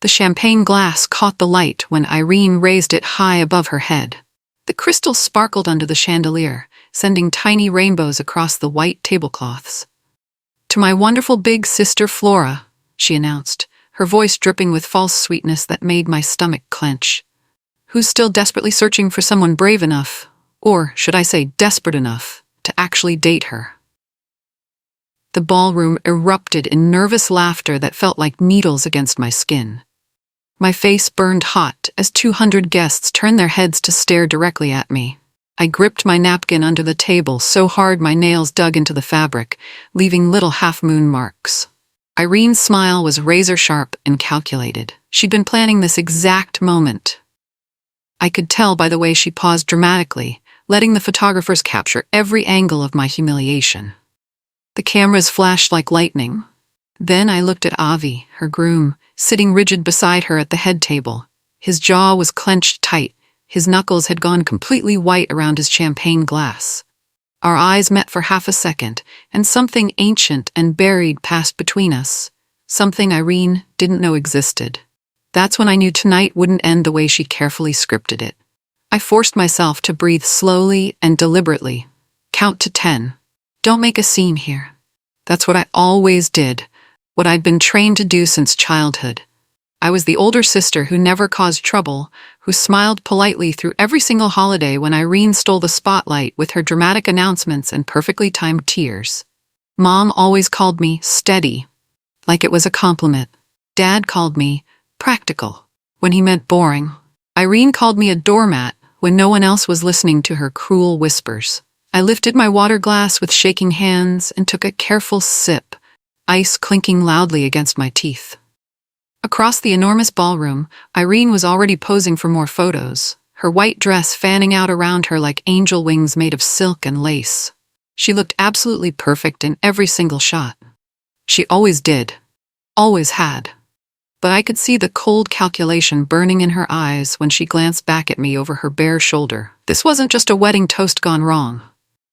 The champagne glass caught the light when Irene raised it high above her head. The crystal sparkled under the chandelier, sending tiny rainbows across the white tablecloths. "To my wonderful big sister Flora," she announced, her voice dripping with false sweetness that made my stomach clench. "Who's still desperately searching for someone brave enough, or should I say desperate enough, to actually date her." The ballroom erupted in nervous laughter that felt like needles against my skin. My face burned hot as 200 guests turned their heads to stare directly at me. I gripped my napkin under the table so hard my nails dug into the fabric, leaving little half-moon marks. Irene's smile was razor-sharp and calculated. She'd been planning this exact moment. I could tell by the way she paused dramatically, letting the photographers capture every angle of my humiliation. The cameras flashed like lightning. Then I looked at Avi, her groom, sitting rigid beside her at the head table. His jaw was clenched tight. His knuckles had gone completely white around his champagne glass. Our eyes met for half a second, and something ancient and buried passed between us. Something Irene didn't know existed. That's when I knew tonight wouldn't end the way she carefully scripted it. I forced myself to breathe slowly and deliberately. Count to 10. Don't make a scene here. That's what I always did, what I'd been trained to do since childhood. I was the older sister who never caused trouble, who smiled politely through every single holiday when Irene stole the spotlight with her dramatic announcements and perfectly timed tears. Mom always called me steady, like it was a compliment. Dad called me practical, when he meant boring. Irene called me a doormat when no one else was listening to her cruel whispers. I lifted my water glass with shaking hands and took a careful sip, ice clinking loudly against my teeth. Across the enormous ballroom, Irene was already posing for more photos, her white dress fanning out around her like angel wings made of silk and lace. She looked absolutely perfect in every single shot. She always did. Always had. But I could see the cold calculation burning in her eyes when she glanced back at me over her bare shoulder. This wasn't just a wedding toast gone wrong.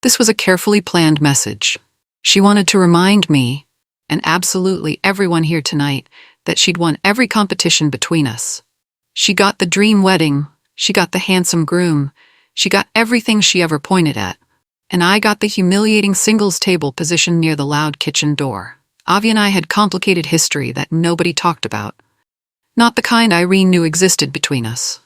This was a carefully planned message. She wanted to remind me, and absolutely everyone here tonight, that she'd won every competition between us. She got the dream wedding, she got the handsome groom, she got everything she ever pointed at. And I got the humiliating singles table positioned near the loud kitchen door. Avi and I had complicated history that nobody talked about. Not the kind Irene knew existed between us.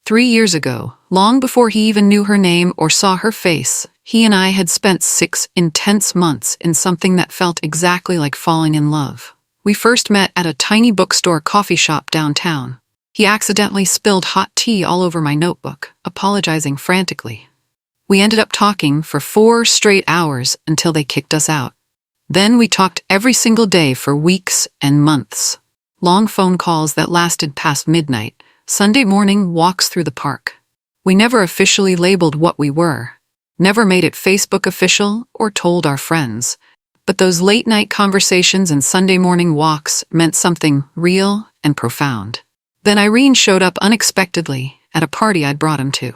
3 years ago, long before he even knew her name or saw her face, he and I had spent 6 intense months in something that felt exactly like falling in love. We first met at a tiny bookstore coffee shop downtown. He accidentally spilled hot tea all over my notebook, apologizing frantically. We ended up talking for 4 straight hours until they kicked us out. Then we talked every single day for weeks and months. Long phone calls that lasted past midnight, Sunday morning walks through the park. We never officially labeled what we were, never made it Facebook official or told our friends. But those late-night conversations and Sunday morning walks meant something real and profound. Then Irene showed up unexpectedly at a party I'd brought him to.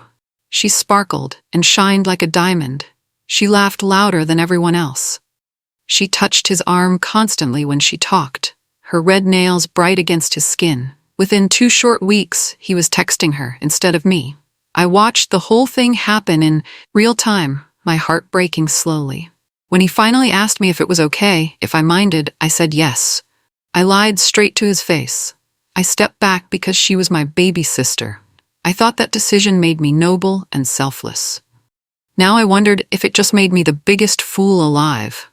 She sparkled and shined like a diamond. She laughed louder than everyone else. She touched his arm constantly when she talked, her red nails bright against his skin. Within 2 short weeks, he was texting her instead of me. I watched the whole thing happen in real time, my heart breaking slowly. When he finally asked me if it was okay, if I minded, I said yes. I lied straight to his face. I stepped back because she was my baby sister. I thought that decision made me noble and selfless. Now I wondered if it just made me the biggest fool alive.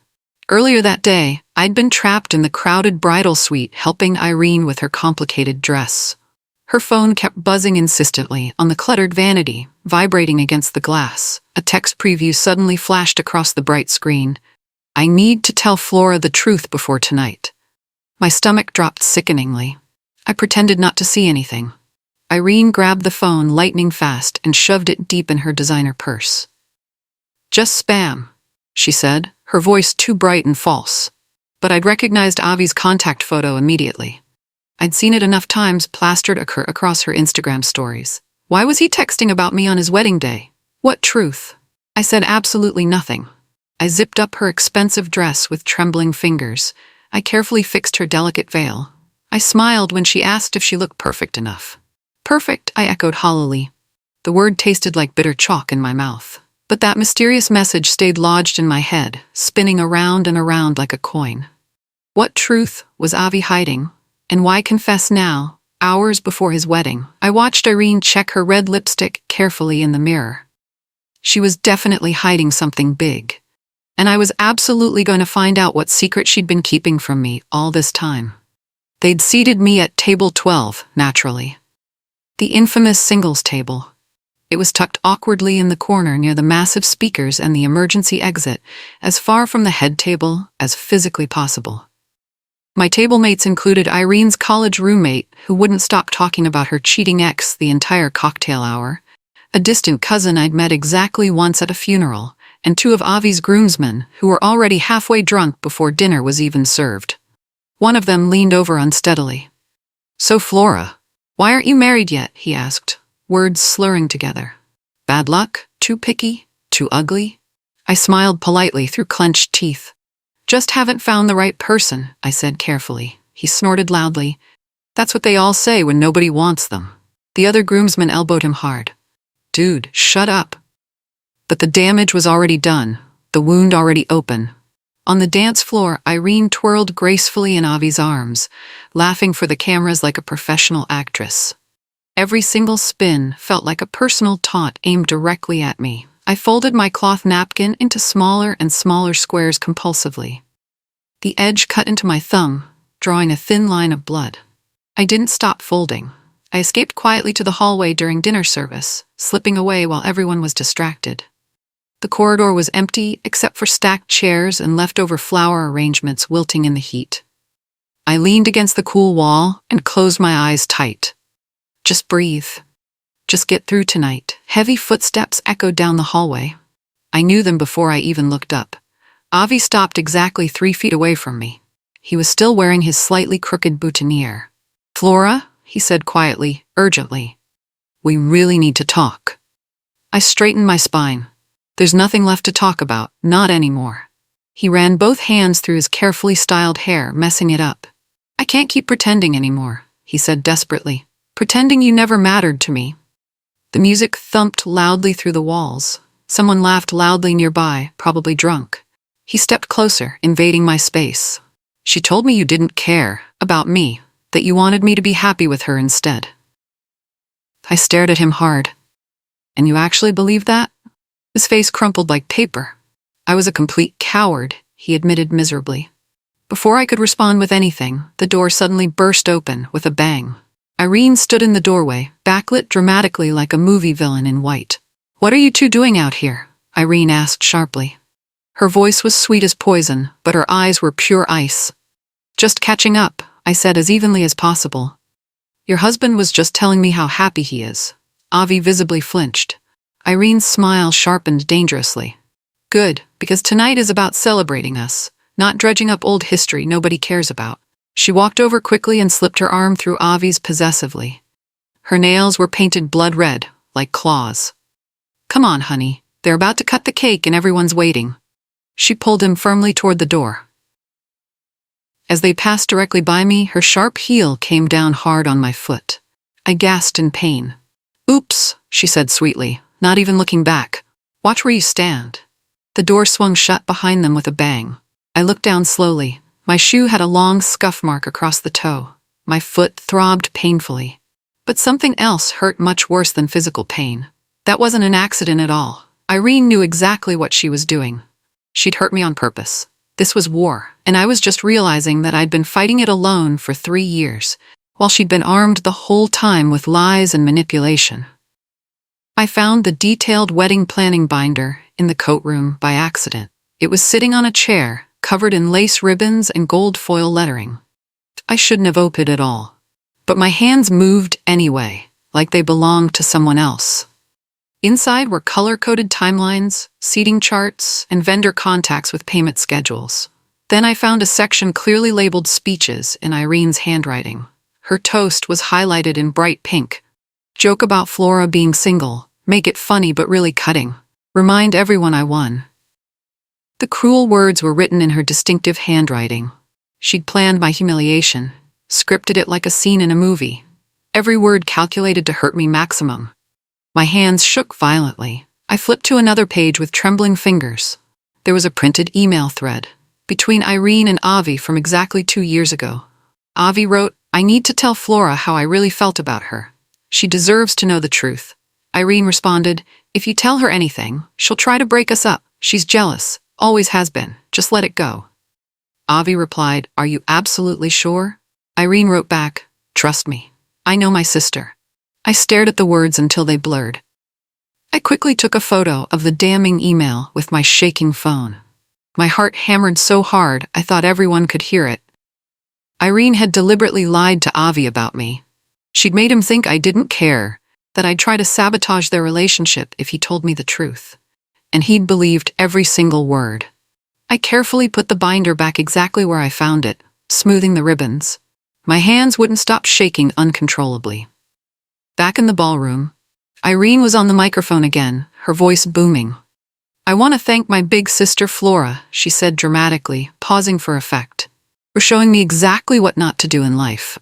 Earlier that day, I'd been trapped in the crowded bridal suite helping Irene with her complicated dress. Her phone kept buzzing insistently on the cluttered vanity, vibrating against the glass. A text preview suddenly flashed across the bright screen. "I need to tell Flora the truth before tonight." My stomach dropped sickeningly. I pretended not to see anything. Irene grabbed the phone lightning fast and shoved it deep in her designer purse. "Just spam," she said, her voice too bright and false. But I'd recognized Avi's contact photo immediately. I'd seen it enough times plastered across her Instagram stories. Why was he texting about me on his wedding day? What truth? I said absolutely nothing. I zipped up her expensive dress with trembling fingers. I carefully fixed her delicate veil. I I smiled when she asked if she looked perfect enough. Perfect, I echoed hollowly. The word tasted like bitter chalk in my mouth. But that mysterious message stayed lodged in my head, spinning around and around like a coin. What truth was Avi hiding? And why confess now, hours before his wedding? I watched Irene check her red lipstick carefully in the mirror. She was definitely hiding something big. And I was absolutely going to find out what secret she'd been keeping from me all this time. They'd seated me at table 12, naturally. The infamous singles table. It was tucked awkwardly in the corner near the massive speakers and the emergency exit, as far from the head table as physically possible. My table mates included Irene's college roommate, who wouldn't stop talking about her cheating ex the entire cocktail hour, a distant cousin I'd met exactly once at a funeral, and two of Avi's groomsmen, who were already halfway drunk before dinner was even served. One of them leaned over unsteadily. "So, Flora, why aren't you married yet?" he asked, words slurring together. "Bad luck? Too picky? Too ugly?" I smiled politely through clenched teeth. "Just haven't found the right person," I said carefully. He snorted loudly. "That's what they all say when nobody wants them." The other groomsman elbowed him hard. "Dude, shut up." But the damage was already done, the wound already open. On the dance floor, Irene twirled gracefully in Avi's arms, laughing for the cameras like a professional actress. Every single spin felt like a personal taunt aimed directly at me. I folded my cloth napkin into smaller and smaller squares compulsively. The edge cut into my thumb, drawing a thin line of blood. I didn't stop folding. I escaped quietly to the hallway during dinner service, slipping away while everyone was distracted. The corridor was empty except for stacked chairs and leftover flower arrangements wilting in the heat. I leaned against the cool wall and closed my eyes tight. Just breathe. Just get through tonight. Heavy footsteps echoed down the hallway. I knew them before I even looked up. Avi stopped exactly 3 feet away from me. He was still wearing his slightly crooked boutonniere. "Flora," he said quietly, urgently. "We really need to talk." I straightened my spine. "There's nothing left to talk about, not anymore." He ran both hands through his carefully styled hair, messing it up. "I can't keep pretending anymore," he said desperately. "Pretending you never mattered to me." The music thumped loudly through the walls. Someone laughed loudly nearby, probably drunk. He stepped closer, invading my space. "She told me you didn't care about me, that you wanted me to be happy with her instead." I stared at him hard. "And you actually believe that?" His face crumpled like paper. "I was a complete coward," he admitted miserably. Before I could respond with anything, the door suddenly burst open with a bang. Irene stood in the doorway, backlit dramatically like a movie villain in white. "What are you two doing out here?" Irene asked sharply. Her voice was sweet as poison, but her eyes were pure ice. "Just catching up," I said as evenly as possible. "Your husband was just telling me how happy he is." Avi visibly flinched. Irene's smile sharpened dangerously. "Good, because tonight is about celebrating us, not dredging up old history nobody cares about." She walked over quickly and slipped her arm through Avi's possessively. Her nails were painted blood red, like claws. "Come on, honey. They're about to cut the cake and everyone's waiting." She pulled him firmly toward the door. As they passed directly by me, her sharp heel came down hard on my foot. I gasped in pain. "Oops," she said sweetly, not even looking back. "Watch where you stand." The door swung shut behind them with a bang. I looked down slowly. My shoe had a long scuff mark across the toe. My foot throbbed painfully. But something else hurt much worse than physical pain. That wasn't an accident at all. Irene knew exactly what she was doing. She'd hurt me on purpose. This was war, and I was just realizing that I'd been fighting it alone for 3 years, while she'd been armed the whole time with lies and manipulation. I found the detailed wedding planning binder in the coat room by accident. It was sitting on a chair, covered in lace ribbons and gold foil lettering. I shouldn't have opened it all. But my hands moved anyway, like they belonged to someone else. Inside were color-coded timelines, seating charts, and vendor contacts with payment schedules. Then I found a section clearly labeled speeches in Irene's handwriting. Her toast was highlighted in bright pink. "Joke about Flora being single. Make it funny but really cutting. Remind everyone I won." The cruel words were written in her distinctive handwriting. She'd planned my humiliation. scripted it like a scene in a movie. Every word calculated to hurt me maximum. My hands shook violently. I flipped to another page with trembling fingers. There was a printed email thread between Irene and Avi from exactly 2 years ago. Avi wrote, "I need to tell Flora how I really felt about her. She deserves to know the truth." Irene responded, "If you tell her anything, she'll try to break us up. She's jealous, always has been. Just let it go." Avi replied, "Are you absolutely sure?" Irene wrote back, "Trust me. I know my sister." I stared at the words until they blurred. I quickly took a photo of the damning email with my shaking phone. My heart hammered so hard I thought everyone could hear it. Irene had deliberately lied to Avi about me. She'd made him think I didn't care, that I'd try to sabotage their relationship if he told me the truth. And he'd believed every single word. I carefully put the binder back exactly where I found it, smoothing the ribbons. My hands wouldn't stop shaking uncontrollably. Back in the ballroom, Irene was on the microphone again, her voice booming. "I want to thank my big sister Flora," she said dramatically, pausing for effect, "for showing me exactly what not to do in life."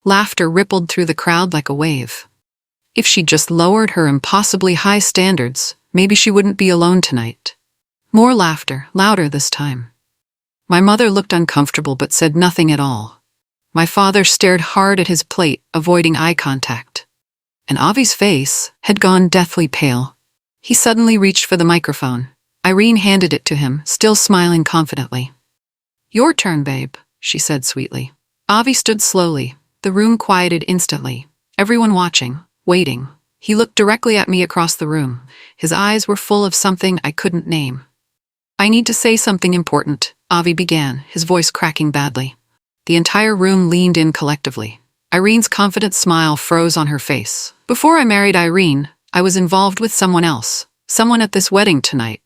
Laughter rippled through the crowd like a wave. If she just lowered her impossibly high standards, maybe she wouldn't be alone tonight. More laughter, louder this time. My mother looked uncomfortable but said nothing at all. My father stared hard at his plate, avoiding eye contact. And Avi's face had gone deathly pale. He suddenly reached for the microphone. Irene handed it to him, still smiling confidently. "Your turn, babe," she said sweetly. Avi stood slowly. The room quieted instantly. Everyone watching, waiting. He looked directly at me across the room. His eyes were full of something I couldn't name. "I need to say something important," Avi began, his voice cracking badly. The entire room leaned in collectively. Irene's confident smile froze on her face. "Before I married Irene, I was involved with someone else. Someone at this wedding tonight."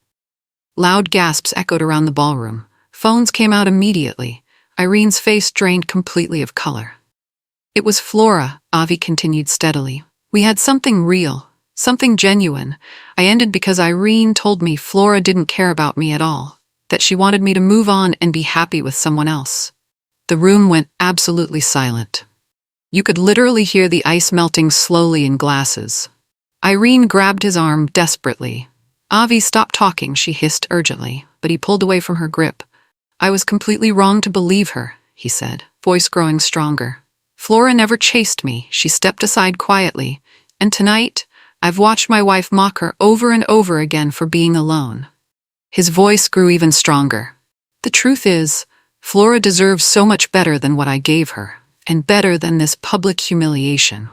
Loud gasps echoed around the ballroom. Phones came out immediately. Irene's face drained completely of color. "It was Flora," Avi continued steadily. "We had something real, something genuine. I ended because Irene told me Flora didn't care about me at all, that she wanted me to move on and be happy with someone else." The room went absolutely silent. You could literally hear the ice melting slowly in glasses. Irene grabbed his arm desperately. "Avi, stop talking," she hissed urgently, but he pulled away from her grip. "I was completely wrong to believe her," he said, voice growing stronger. "Flora never chased me," she stepped aside quietly, "and tonight, I've watched my wife mock her over and over again for being alone." His voice grew even stronger. "The truth is, Flora deserves so much better than what I gave her, and better than this public humiliation."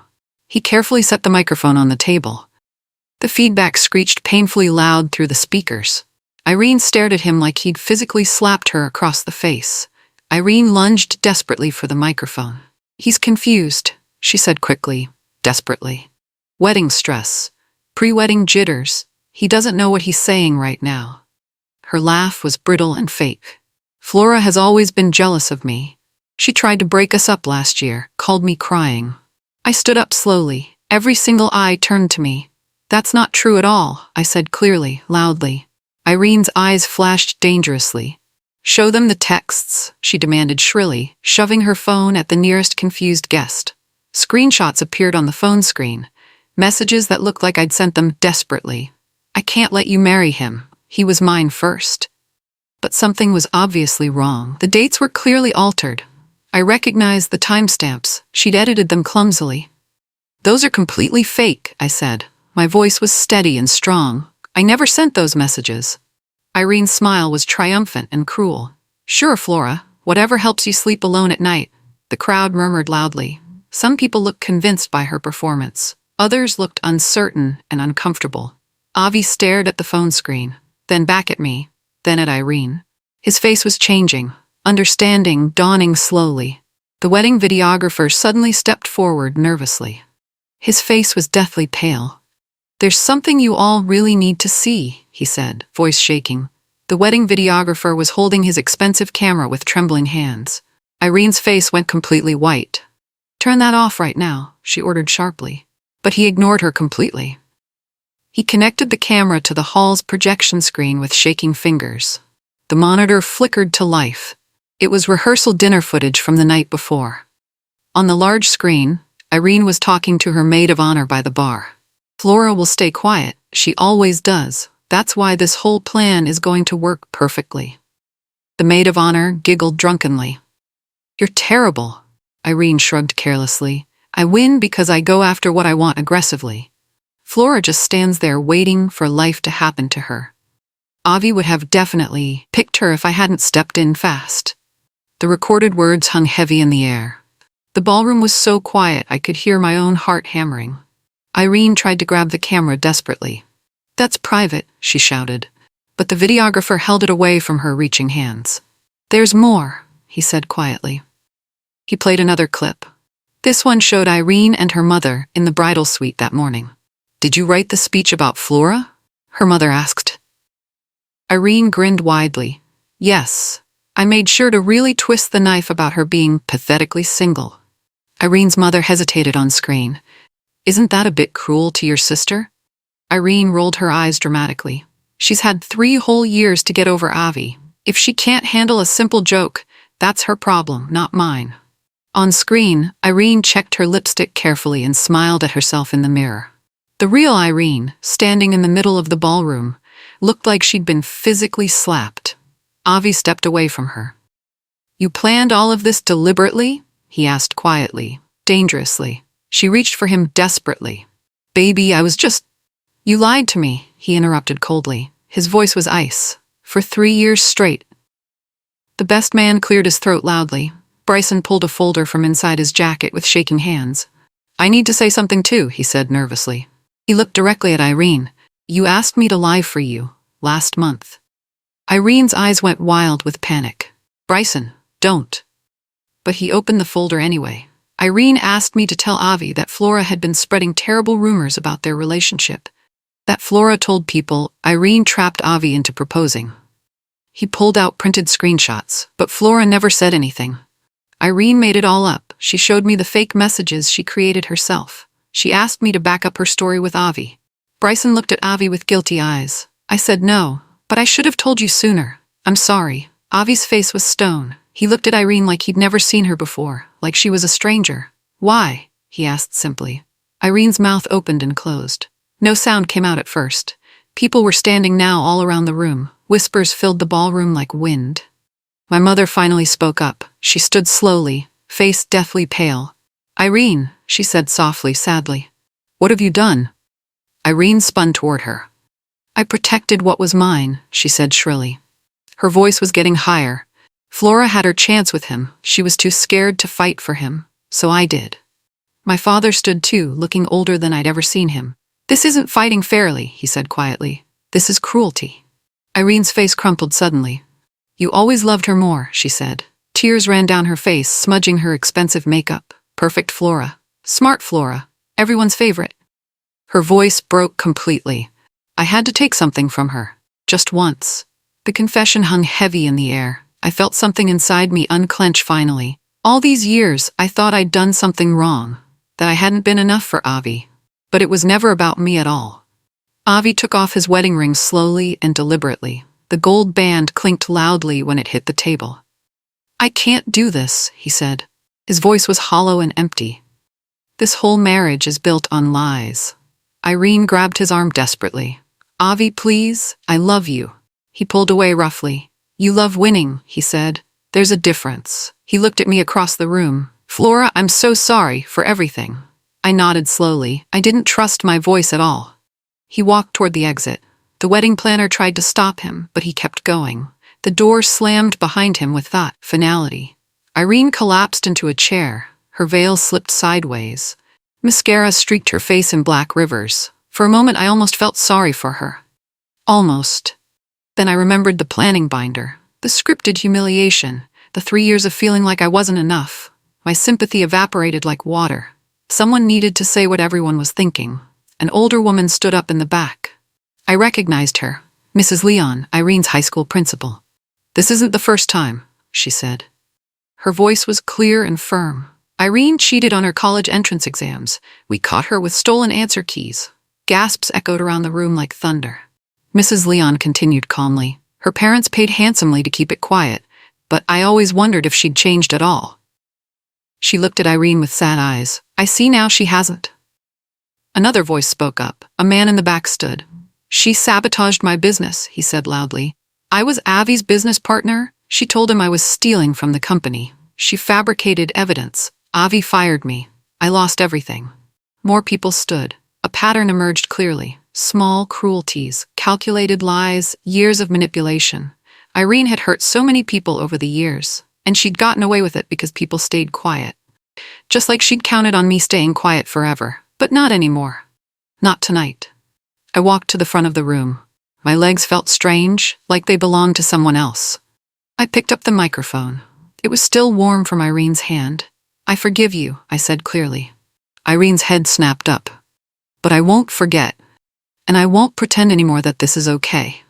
He carefully set the microphone on the table. The feedback screeched painfully loud through the speakers. Irene stared at him like he'd physically slapped her across the face. Irene lunged desperately for the microphone. "He's confused," she said quickly, desperately. "Wedding stress. Pre-wedding jitters. He doesn't know what he's saying right now." Her laugh was brittle and fake. "Flora has always been jealous of me. She tried to break us up last year, called me crying." I stood up slowly. Every single eye turned to me. "That's not true at all," I said clearly, loudly. Irene's eyes flashed dangerously. "Show them the texts," she demanded shrilly, shoving her phone at the nearest confused guest. Screenshots appeared on the phone screen. Messages that looked like I'd sent them desperately. "I can't let you marry him. He was mine first." But something was obviously wrong. The dates were clearly altered. I recognized the timestamps. She'd edited them clumsily. "Those are completely fake," I said. My voice was steady and strong. "I never sent those messages." Irene's smile was triumphant and cruel. "Sure, Flora, whatever helps you sleep alone at night." The crowd murmured loudly. Some people looked convinced by her performance. Others looked uncertain and uncomfortable. Avi stared at the phone screen, then back at me, then at Irene. His face was changing, understanding dawning slowly. The wedding videographer suddenly stepped forward nervously. His face was deathly pale. "There's something you all really need to see," he said, voice shaking. The wedding videographer was holding his expensive camera with trembling hands. Irene's face went completely white. "Turn that off right now," she ordered sharply. But he ignored her completely. He connected the camera to the hall's projection screen with shaking fingers. The monitor flickered to life. It was rehearsal dinner footage from the night before. On the large screen, Irene was talking to her maid of honor by the bar. Flora will stay quiet, she always does. That's why this whole plan is going to work perfectly. The maid of honor giggled drunkenly. You're terrible. Irene shrugged carelessly. I win because I go after what I want aggressively. Flora just stands there waiting for life to happen to her. Avi would have definitely picked her if I hadn't stepped in fast. The recorded words hung heavy in the air. The ballroom was so quiet I could hear my own heart hammering. Irene tried to grab the camera desperately. That's private, she shouted. But the videographer held it away from her reaching hands. There's more, he said quietly. He played another clip. This one showed Irene and her mother in the bridal suite that morning. Did you write the speech about Flora? Her mother asked. Irene grinned widely. Yes, I made sure to really twist the knife about her being pathetically single. Irene's mother hesitated on screen. Isn't that a bit cruel to your sister? Irene rolled her eyes dramatically. She's had 3 whole years to get over Avi. If she can't handle a simple joke, that's her problem, not mine. On screen, Irene checked her lipstick carefully and smiled at herself in the mirror. The real Irene, standing in the middle of the ballroom, looked like she'd been physically slapped. Avi stepped away from her. You planned all of this deliberately? He asked quietly, dangerously. She reached for him desperately. Baby, I was just... You lied to me, he interrupted coldly. His voice was ice. For 3 years straight. The best man cleared his throat loudly. Bryson pulled a folder from inside his jacket with shaking hands. I need to say something too, he said nervously. He looked directly at Irene. You asked me to lie for you, last month. Irene's eyes went wild with panic. Bryson, don't. But he opened the folder anyway. Irene asked me to tell Avi that Flora had been spreading terrible rumors about their relationship. That Flora told people Irene trapped Avi into proposing. He pulled out printed screenshots, but Flora never said anything. Irene made it all up. She showed me the fake messages she created herself. She asked me to back up her story with Avi. Bryson looked at Avi with guilty eyes. I said no, but I should have told you sooner. I'm sorry. Avi's face was stone. He looked at Irene like he'd never seen her before, like she was a stranger. Why? He asked simply. Irene's mouth opened and closed. No sound came out at first. People were standing now all around the room. Whispers filled the ballroom like wind. My mother finally spoke up. She stood slowly, face deathly pale. Irene, she said softly, sadly. What have you done? Irene spun toward her. I protected what was mine, she said shrilly. Her voice was getting higher. Flora had her chance with him. She was too scared to fight for him, so I did. My father stood too, looking older than I'd ever seen him. This isn't fighting fairly, he said quietly. This is cruelty. Irene's face crumpled suddenly. You always loved her more, she said. Tears ran down her face, smudging her expensive makeup. Perfect Flora. Smart Flora. Everyone's favorite. Her voice broke completely. I had to take something from her. Just once. The confession hung heavy in the air. I felt something inside me unclench finally. All these years, I thought I'd done something wrong. That I hadn't been enough for Avi. But it was never about me at all. Avi took off his wedding ring slowly and deliberately. The gold band clinked loudly when it hit the table. I can't do this, he said. His voice was hollow and empty. This whole marriage is built on lies. Irene grabbed his arm desperately. Avi, please, I love you. He pulled away roughly. You love winning, he said. There's a difference. He looked at me across the room. Flora, I'm so sorry for everything. I nodded slowly. I didn't trust my voice at all. He walked toward the exit. The wedding planner tried to stop him, but he kept going. The door slammed behind him with that finality. Irene collapsed into a chair. Her veil slipped sideways. Mascara streaked her face in black rivers. For a moment I almost felt sorry for her. Almost. Then I remembered the planning binder, the scripted humiliation, the 3 years of feeling like I wasn't enough. My sympathy evaporated like water. Someone needed to say what everyone was thinking. An older woman stood up in the back. I recognized her. Mrs. Leon, Irene's high school principal. This isn't the first time, she said. Her voice was clear and firm. Irene cheated on her college entrance exams. We caught her with stolen answer keys. Gasps echoed around the room like thunder. Mrs. Leon continued calmly. Her parents paid handsomely to keep it quiet, but I always wondered if she'd changed at all. She looked at Irene with sad eyes. I see now she hasn't. Another voice spoke up. A man in the back stood. She sabotaged my business, he said loudly. I was Avi's business partner. She told him I was stealing from the company. She fabricated evidence. Avi fired me. I lost everything. More people stood. A pattern emerged clearly. Small cruelties, calculated lies, years of manipulation. Irene had hurt so many people over the years, and she'd gotten away with it because people stayed quiet. Just like she'd counted on me staying quiet forever. But not anymore. Not tonight. I walked to the front of the room. My legs felt strange, like they belonged to someone else. I picked up the microphone. It was still warm from Irene's hand. I forgive you, I said clearly. Irene's head snapped up. But I won't forget. And I won't pretend anymore that this is okay.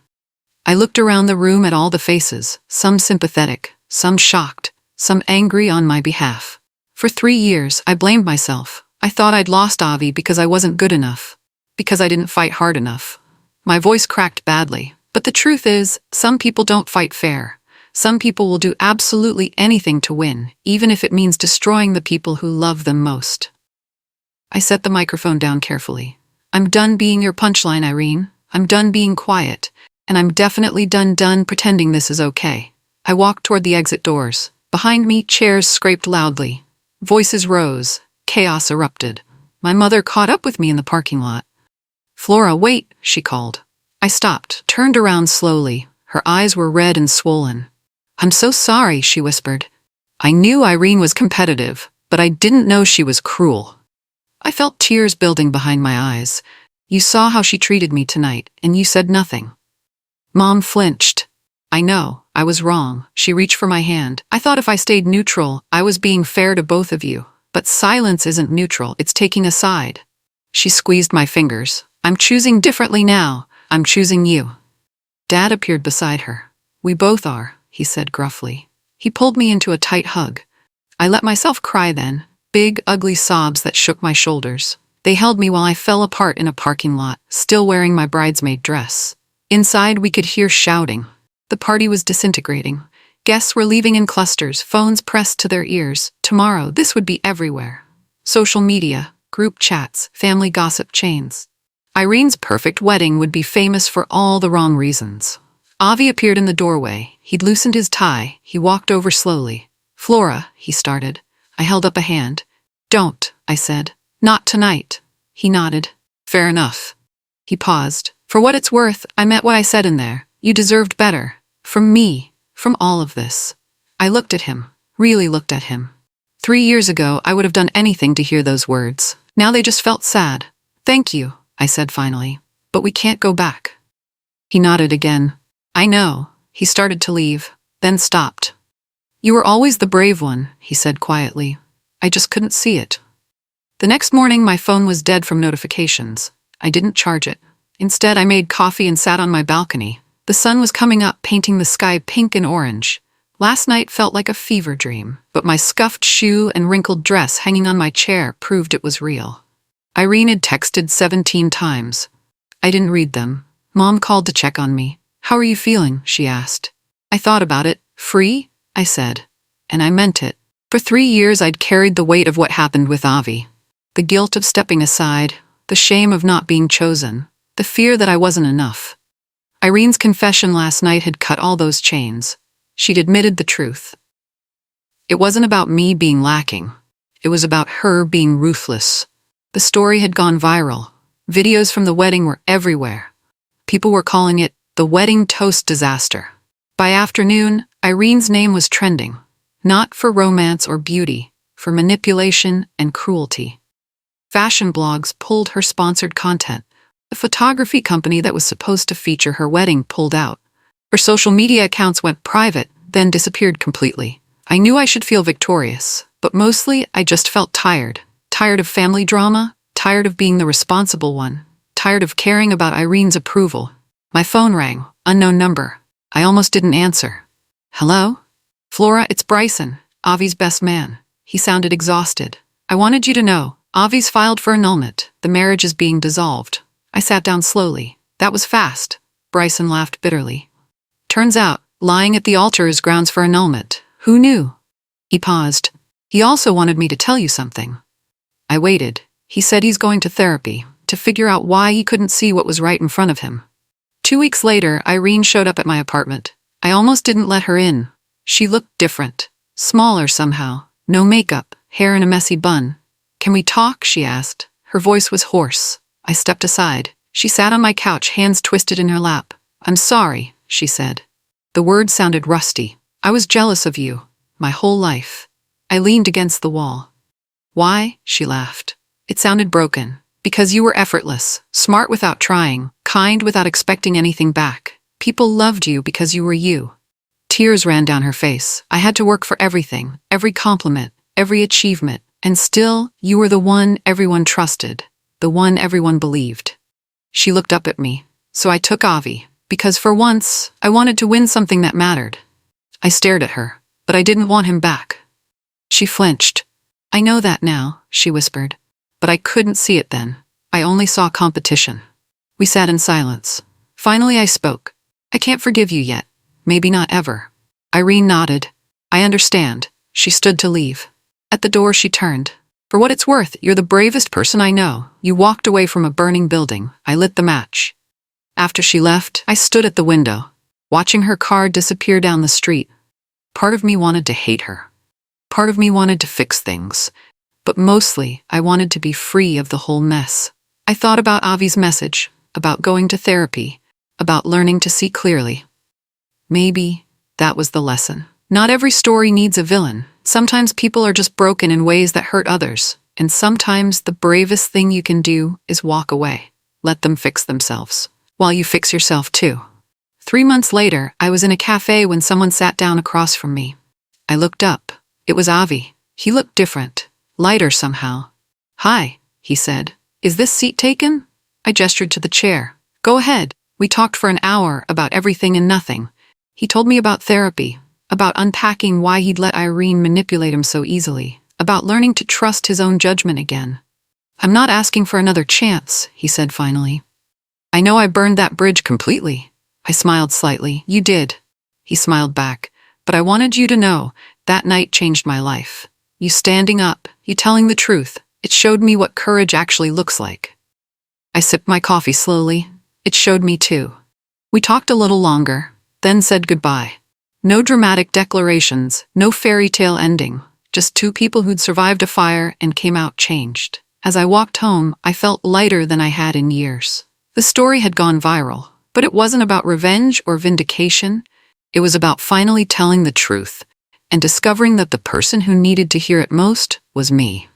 I looked around the room at all the faces, some sympathetic, some shocked, some angry on my behalf. For 3 years, I blamed myself. I thought I'd lost Avi because I wasn't good enough, because I didn't fight hard enough. My voice cracked badly, but the truth is, some people don't fight fair. Some people will do absolutely anything to win, even if it means destroying the people who love them most. I set the microphone down carefully. I'm done being your punchline, Irene. I'm done being quiet, and I'm definitely done pretending this is okay. I walked toward the exit doors. Behind me, chairs scraped loudly. Voices rose. Chaos erupted. My mother caught up with me in the parking lot. Flora, wait, she called. I stopped, turned around slowly. Her eyes were red and swollen. I'm so sorry, she whispered. I knew Irene was competitive, but I didn't know she was cruel. I felt tears building behind my eyes. You saw how she treated me tonight, and you said nothing. Mom flinched. I know, I was wrong. She reached for my hand. I thought if I stayed neutral, I was being fair to both of you. But silence isn't neutral, it's taking a side. She squeezed my fingers. I'm choosing differently now. I'm choosing you. Dad appeared beside her. We both are, he said gruffly. He pulled me into a tight hug. I let myself cry then, big, ugly sobs that shook my shoulders. They held me while I fell apart in a parking lot, still wearing my bridesmaid dress. Inside, we could hear shouting. The party was disintegrating. Guests were leaving in clusters, phones pressed to their ears. Tomorrow, this would be everywhere. Social media, group chats, family gossip chains. Irene's perfect wedding would be famous for all the wrong reasons. Avi appeared in the doorway. He'd loosened his tie. He walked over slowly. Flora, he started. I held up a hand. Don't, I said. Not tonight. He nodded. Fair enough. He paused. For what it's worth, I meant what I said in there. You deserved better. From me. From all of this. I looked at him, really looked at him. 3 years ago, I would have done anything to hear those words. Now they just felt sad. Thank you, I said finally. But we can't go back. He nodded again. I know. He started to leave, then stopped. You were always the brave one, he said quietly. I just couldn't see it. The next morning, my phone was dead from notifications. I didn't charge it. Instead, I made coffee and sat on my balcony. The sun was coming up, painting the sky pink and orange. Last night felt like a fever dream, but my scuffed shoe and wrinkled dress hanging on my chair proved it was real. Irene had texted 17 times. I didn't read them. Mom called to check on me. How are you feeling? She asked. I thought about it. Free? I said. And I meant it. For 3 years I'd carried the weight of what happened with Avi. The guilt of stepping aside, the shame of not being chosen, the fear that I wasn't enough. Irene's confession last night had cut all those chains. She'd admitted the truth. It wasn't about me being lacking. It was about her being ruthless. The story had gone viral. Videos from the wedding were everywhere. People were calling it the wedding toast disaster. By afternoon, Irene's name was trending. Not for romance or beauty, for manipulation and cruelty. Fashion blogs pulled her sponsored content. The photography company that was supposed to feature her wedding pulled out. Her social media accounts went private, then disappeared completely. I knew I should feel victorious, but mostly I just felt tired. Tired of family drama, tired of being the responsible one, tired of caring about Irene's approval. My phone rang, unknown number. I almost didn't answer. Hello? Flora, it's Bryson, Avi's best man. He sounded exhausted. I wanted you to know, Avi's filed for annulment. The marriage is being dissolved. I sat down slowly. That was fast. Bryson laughed bitterly. Turns out, lying at the altar is grounds for annulment. Who knew? He paused. He also wanted me to tell you something. I waited. He said he's going to therapy, to figure out why he couldn't see what was right in front of him. 2 weeks later, Irene showed up at my apartment. I almost didn't let her in. She looked different. Smaller somehow. No makeup, hair in a messy bun. "Can we talk?" she asked. Her voice was hoarse. I stepped aside. She sat on my couch, hands twisted in her lap. "I'm sorry," she said. The words sounded rusty. "I was jealous of you. My whole life." I leaned against the wall. "Why?" she laughed. It sounded broken. "Because you were effortless, smart without trying, kind without expecting anything back. People loved you because you were you." Tears ran down her face. "I had to work for everything, every compliment, every achievement, and still, you were the one everyone trusted, the one everyone believed." She looked up at me. "So I took Avi, because for once, I wanted to win something that mattered." I stared at her, but I didn't want him back. She flinched. "I know that now," she whispered. "But I couldn't see it then. I only saw competition." We sat in silence. Finally I spoke. "I can't forgive you yet. Maybe not ever." Irene nodded. "I understand." She stood to leave. At the door she turned. "For what it's worth, you're the bravest person I know. You walked away from a burning building." I lit the match. After she left, I stood at the window, watching her car disappear down the street. Part of me wanted to hate her. Part of me wanted to fix things. But mostly, I wanted to be free of the whole mess. I thought about Avi's message, about going to therapy, about learning to see clearly. Maybe that was the lesson. Not every story needs a villain. Sometimes people are just broken in ways that hurt others, and sometimes the bravest thing you can do is walk away. Let them fix themselves, while you fix yourself too. 3 months later, I was in a cafe when someone sat down across from me. I looked up. It was Avi. He looked different, lighter somehow. "Hi," he said. "Is this seat taken?" I gestured to the chair. "Go ahead." We talked for an hour about everything and nothing. He told me about therapy, about unpacking why he'd let Irene manipulate him so easily, about learning to trust his own judgment again. "I'm not asking for another chance," he said finally. "I know I burned that bridge completely." I smiled slightly. "You did." He smiled back. "But I wanted you to know, that night changed my life. You standing up, you telling the truth, it showed me what courage actually looks like." I sipped my coffee slowly. It showed me too. We talked a little longer, then said goodbye. No dramatic declarations, no fairy tale ending, just two people who'd survived a fire and came out changed. As I walked home, I felt lighter than I had in years. The story had gone viral, but it wasn't about revenge or vindication. It was about finally telling the truth and discovering that the person who needed to hear it most was me.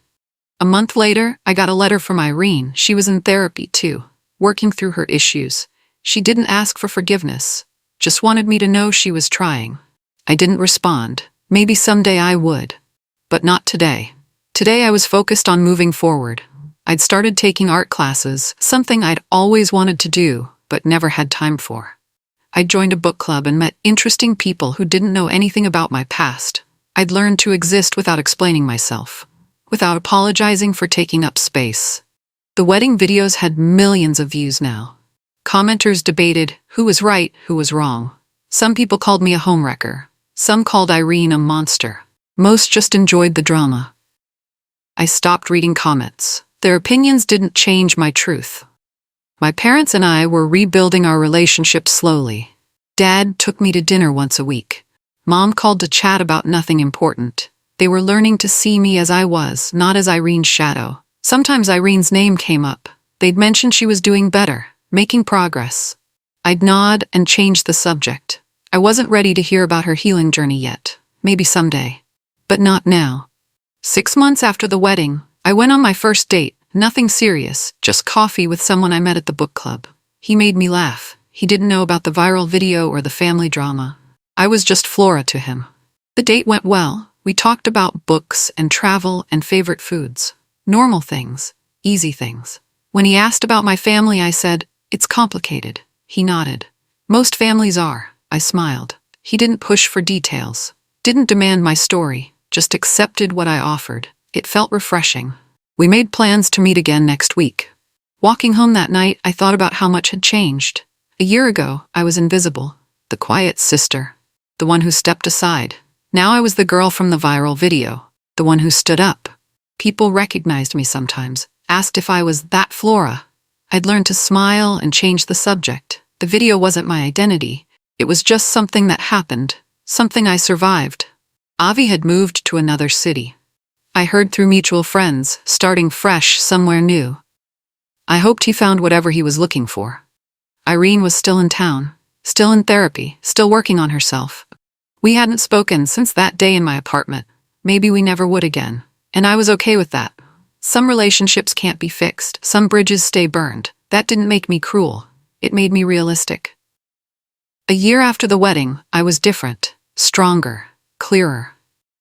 A month later, I got a letter from Irene. She was in therapy too, working through her issues. She didn't ask for forgiveness, just wanted me to know she was trying. I didn't respond. Maybe someday I would, but not today. Today I was focused on moving forward. I'd started taking art classes, something I'd always wanted to do, but never had time for. I'd joined a book club and met interesting people who didn't know anything about my past. I'd learned to exist without explaining myself, without apologizing for taking up space. The wedding videos had millions of views now. Commenters debated who was right, who was wrong. Some people called me a homewrecker. Some called Irene a monster. Most just enjoyed the drama. I stopped reading comments. Their opinions didn't change my truth. My parents and I were rebuilding our relationship slowly. Dad took me to dinner once a week. Mom called to chat about nothing important. They were learning to see me as I was, not as Irene's shadow. Sometimes Irene's name came up. They'd mention she was doing better, making progress. I'd nod and change the subject. I wasn't ready to hear about her healing journey yet. Maybe someday. But not now. 6 months after the wedding, I went on my first date. Nothing serious, just coffee with someone I met at the book club. He made me laugh. He didn't know about the viral video or the family drama. I was just Flora to him. The date went well. We talked about books and travel and favorite foods. Normal things, easy things. When he asked about my family, I said, "It's complicated." He nodded. "Most families are." I smiled. He didn't push for details, didn't demand my story, just accepted what I offered. It felt refreshing. We made plans to meet again next week. Walking home that night, I thought about how much had changed. A year ago, I was invisible, the quiet sister, the one who stepped aside. Now I was the girl from the viral video, the one who stood up. People recognized me sometimes, asked if I was that Flora. I'd learned to smile and change the subject. The video wasn't my identity. It was just something that happened, something I survived. Avi had moved to another city. I heard through mutual friends, starting fresh somewhere new. I hoped he found whatever he was looking for. Irene was still in town, still in therapy, still working on herself. We hadn't spoken since that day in my apartment. Maybe we never would again. And I was okay with that. Some relationships can't be fixed. Some bridges stay burned. That didn't make me cruel. It made me realistic. A year after the wedding, I was different, stronger, clearer.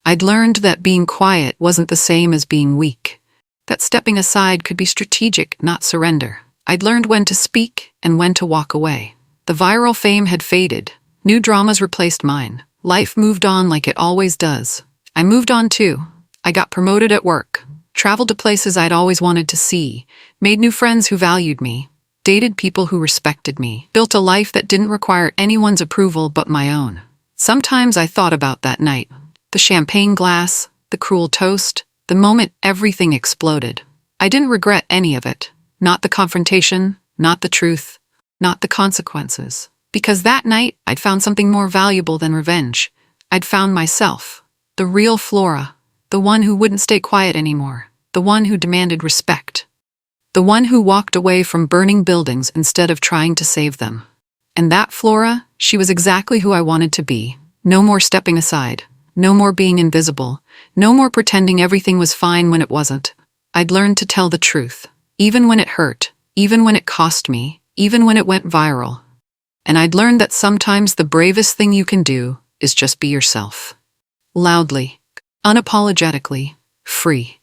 I'd learned that being quiet wasn't the same as being weak. That stepping aside could be strategic, not surrender. I'd learned when to speak and when to walk away. The viral fame had faded. New dramas replaced mine. Life moved on like it always does. I moved on too. I got promoted at work, traveled to places I'd always wanted to see, made new friends who valued me, dated people who respected me, built a life that didn't require anyone's approval but my own. Sometimes I thought about that night. The champagne glass, the cruel toast, the moment everything exploded. I didn't regret any of it. Not the confrontation, not the truth, not the consequences. Because that night, I'd found something more valuable than revenge. I'd found myself, the real Flora, the one who wouldn't stay quiet anymore, the one who demanded respect, the one who walked away from burning buildings instead of trying to save them. And that Flora, she was exactly who I wanted to be. No more stepping aside, no more being invisible, no more pretending everything was fine when it wasn't. I'd learned to tell the truth, even when it hurt, even when it cost me, even when it went viral. And I'd learned that sometimes the bravest thing you can do is just be yourself. Loudly, unapologetically, free.